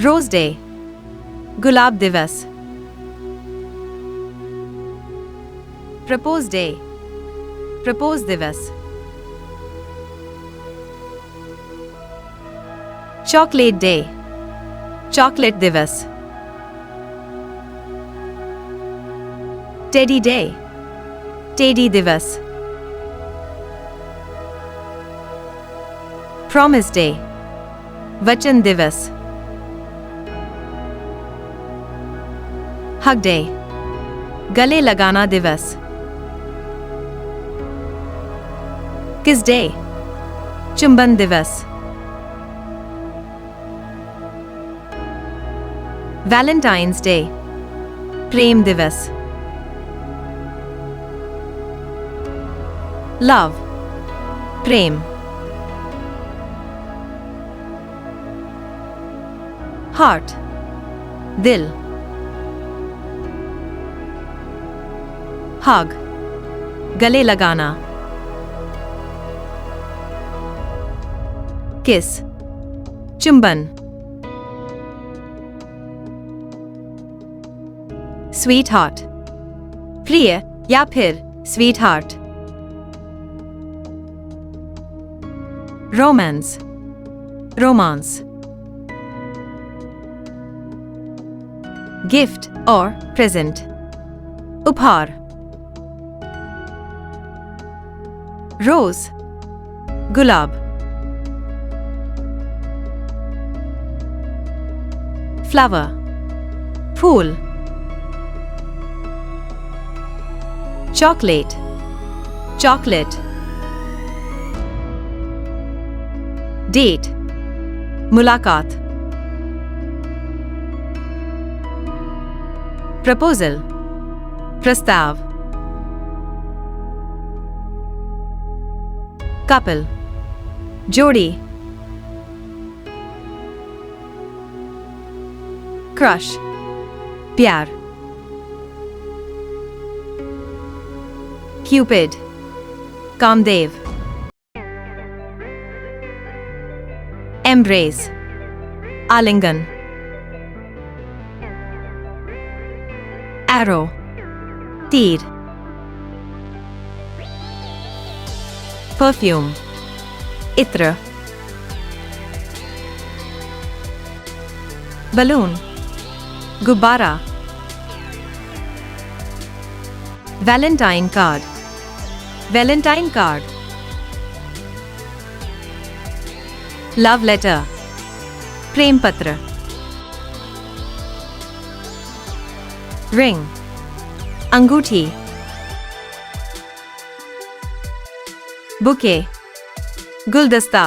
Rose day, गुलाब दिवस। Propose day, propose दिवस। Chocolate day, chocolate दिवस। टेडी डे, टेडी दिवस। प्रॉमिस डे, वचन दिवस। हग डे, गले लगाना दिवस। किस डे, चुंबन दिवस। वैलेंटाइन्स डे, प्रेम दिवस। लव, प्रेम। हार्ट, दिल। हग, गले लगाना। किस, चुंबन। स्वीट हार्ट, प्रिय या फिर sweet heart. Romance, romance. Gift और प्रेजेंट, उपहार। रोज, गुलाब। फ्लावर, फूल। Chocolate, chocolate. डेट, मुलाकात। प्रपोजल, प्रस्ताव। कपल, जोड़ी। क्रश, प्यार। क्यूपिड, कामदेव। एम्ब्रेस, आलिंगन। एरो, तीर। परफ्यूम, इत्र। बलून, गुब्बारा। Valentine card, Valentine card. Love letter, प्रेम पत्र। रिंग, अंगूठी। बुके, गुलदस्ता।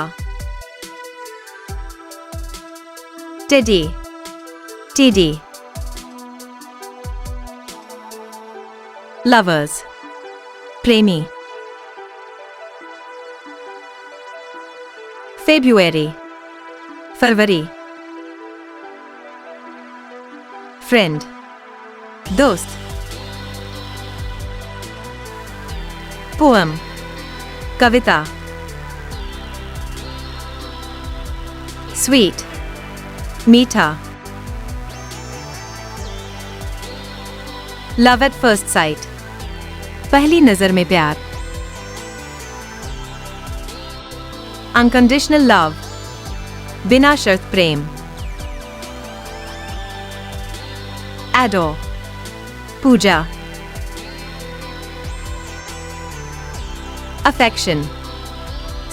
Teddy, teddy. लवर्स, प्रेमी। फेब्रुअरी, फरवरी। फ्रेंड, दोस्त। पोएम, कविता। स्वीट, मीठा। लव एट फर्स्ट साइट, पहली नजर में प्यार। अनकंडीशनल लव, बिना शर्त प्रेम। एडोर, पूजा। अफेक्शन,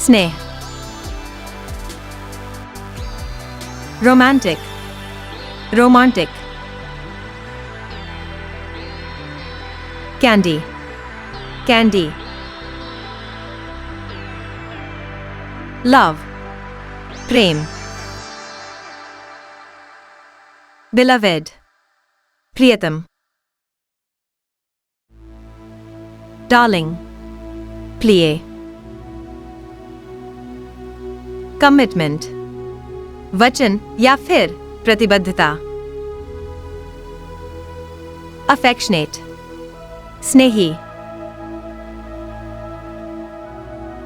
स्नेह। Romantic, romantic. Candy, candy. Love, प्रेम। बिलवेड, प्रियतम। डार्लिंग, प्रिय। कमिटमेंट, वचन या फिर प्रतिबद्धता। अफेक्शनेट, स्नेही।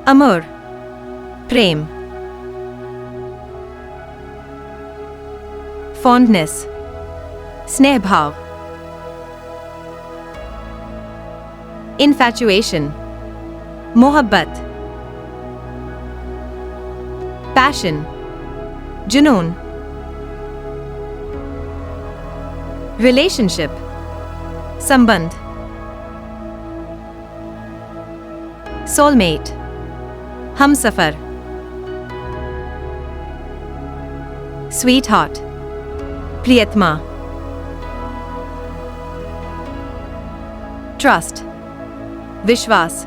अमर, प्रेम। fondness, स्नेह भाव, infatuation, मोहब्बत, passion, जुनून, relationship, संबंध, soulmate, हमसफर, sweetheart, प्रियतमा, trust, विश्वास,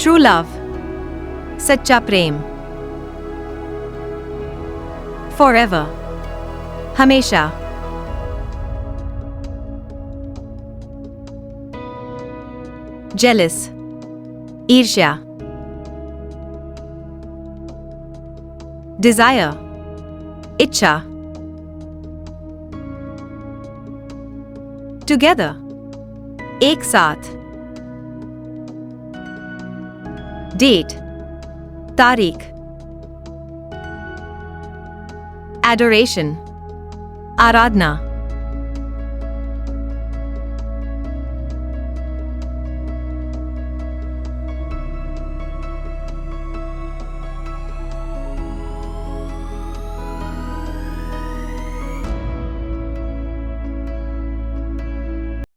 true love, सच्चा प्रेम, forever, हमेशा, jealous, ईर्ष्या, desire, इच्छा, together, एक साथ, date, तारीख, adoration, आराधना,